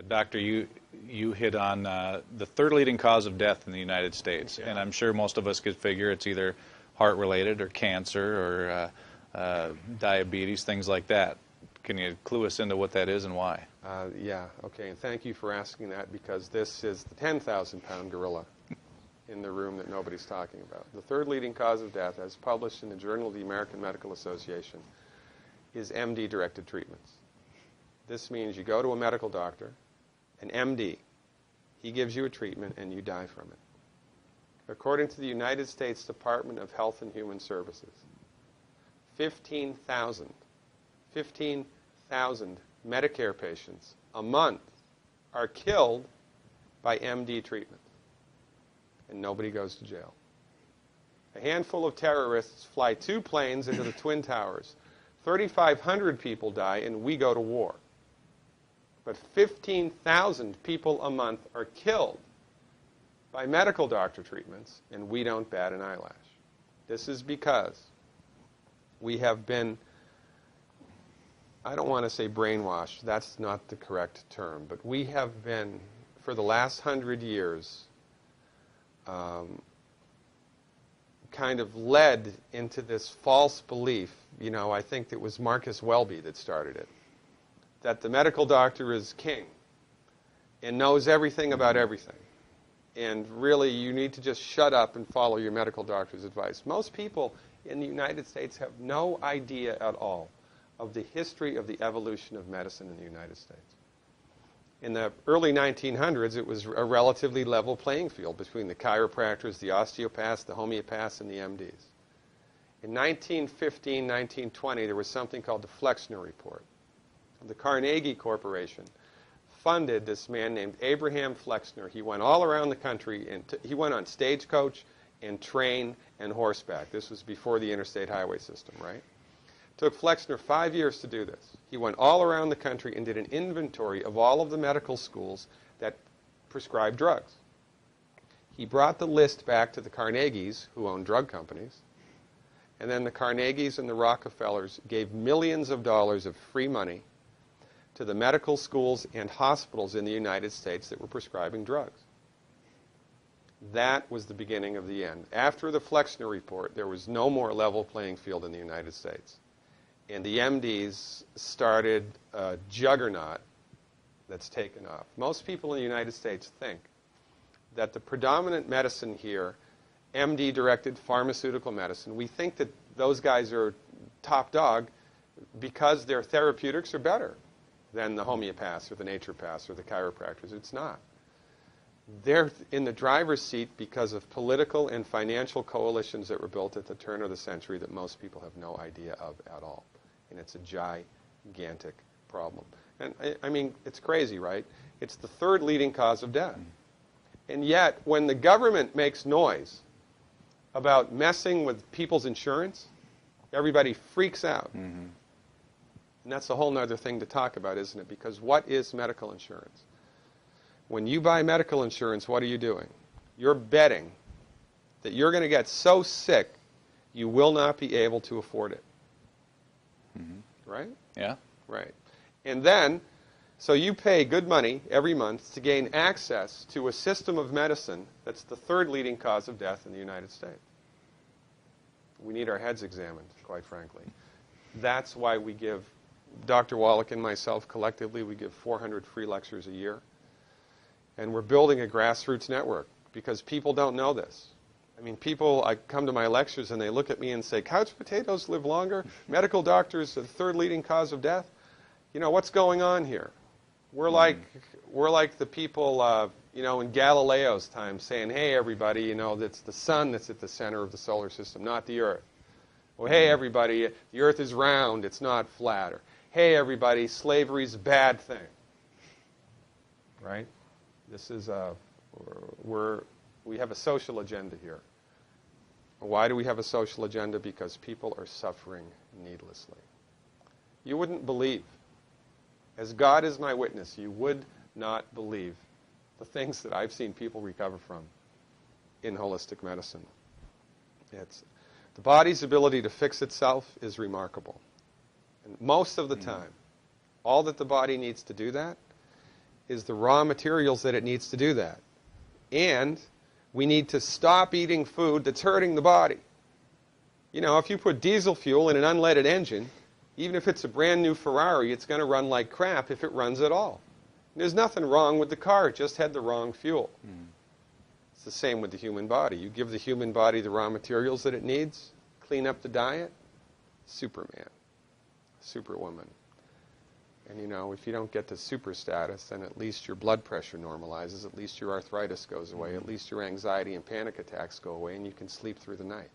Doctor, you hit on the third leading cause of death in the United States, and I'm sure most of us could figure it's either heart-related or cancer or diabetes, things like that. Can you clue us into what that is and why? Yeah, okay, and thank you for asking that, because this is the 10,000-pound gorilla in the room that nobody's talking about. The third leading cause of death, as published in the Journal of the American Medical Association, is MD-directed treatments. This means you go to a medical doctor, an MD. He gives you a treatment and you die from it. According to the United States Department of Health and Human Services, 15,000 Medicare patients a month are killed by MD treatment, and nobody goes to jail. A handful of terrorists fly 2 planes into the Twin Towers. 3,500 people die, and we go to war. But 15,000 people a month are killed by medical doctor treatments, and we don't bat an eyelash. This is because we have been, I don't want to say brainwashed, that's not the correct term, but we have been, for the last 100 years, kind of led into this false belief. You know, I think it was Marcus Welby that started it, that the medical doctor is king and knows everything about everything. And really, you need to just shut up and follow your medical doctor's advice. Most people in the United States have no idea at all of the history of the evolution of medicine in the United States. In the early 1900s, it was a relatively level playing field between the chiropractors, the osteopaths, the homeopaths, and the MDs. In 1915, 1920, there was something called the Flexner Report. The Carnegie Corporation funded this man named Abraham Flexner. He went all around the country, and he went on stagecoach and train and horseback. This was before the interstate highway system, right? It took Flexner 5 years to do this. He went all around the country and did an inventory of all of the medical schools that prescribed drugs. He brought the list back to the Carnegies, who owned drug companies, and then the Carnegies and the Rockefellers gave millions of dollars of free money to the medical schools and hospitals in the United States that were prescribing drugs. That was the beginning of the end. After the Flexner Report, there was no more level playing field in the United States. And the MDs started a juggernaut that's taken off. Most people in the United States think that the predominant medicine here, MD-directed pharmaceutical medicine, we think that those guys are top dog because their therapeutics are better than the homeopaths or the naturopaths or the chiropractors. It's not. They're in the driver's seat because of political and financial coalitions that were built at the turn of the century that most people have no idea of at all. And it's a gigantic problem. And I mean, it's crazy, right? It's the third leading cause of death. And yet, when the government makes noise about messing with people's insurance, everybody freaks out. Mm-hmm. And that's a whole other thing to talk about, isn't it? Because what is medical insurance? When you buy medical insurance, what are you doing? You're betting that you're going to get so sick you will not be able to afford it. Mm-hmm. Right? Yeah. Right. And then, so you pay good money every month to gain access to a system of medicine that's the third leading cause of death in the United States. We need our heads examined, quite frankly. That's why we give, Dr. Wallach and myself collectively, we give 400 free lectures a year. And we're building a grassroots network because people don't know this. I mean, people, I come to my lectures and they look at me and say, couch potatoes live longer? Medical doctors are the third leading cause of death? You know, what's going on here? We're like the people, you know, in Galileo's time saying, hey, everybody, you know, it's the sun that's at the center of the solar system, not the Earth. Well, hey, everybody, the Earth is round, it's not flat. Or, hey, everybody, slavery's a bad thing. Right? This is we have a social agenda here. Why do we have a social agenda? Because people are suffering needlessly. You wouldn't believe, as God is my witness, you would not believe the things that I've seen people recover from in holistic medicine. The body's ability to fix itself is remarkable. And most of the time, all that the body needs to do that is the raw materials that it needs to do that. And we need to stop eating food that's hurting the body. You know, if you put diesel fuel in an unleaded engine, even if it's a brand new Ferrari, it's going to run like crap if it runs at all. There's nothing wrong with the car, it just had the wrong fuel. It's the same with the human body. You give the human body the raw materials that it needs, clean up the diet, Superman, Superwoman. And you know, if you don't get to super status, then at least your blood pressure normalizes, at least your arthritis goes away, at least your anxiety and panic attacks go away, and you can sleep through the night.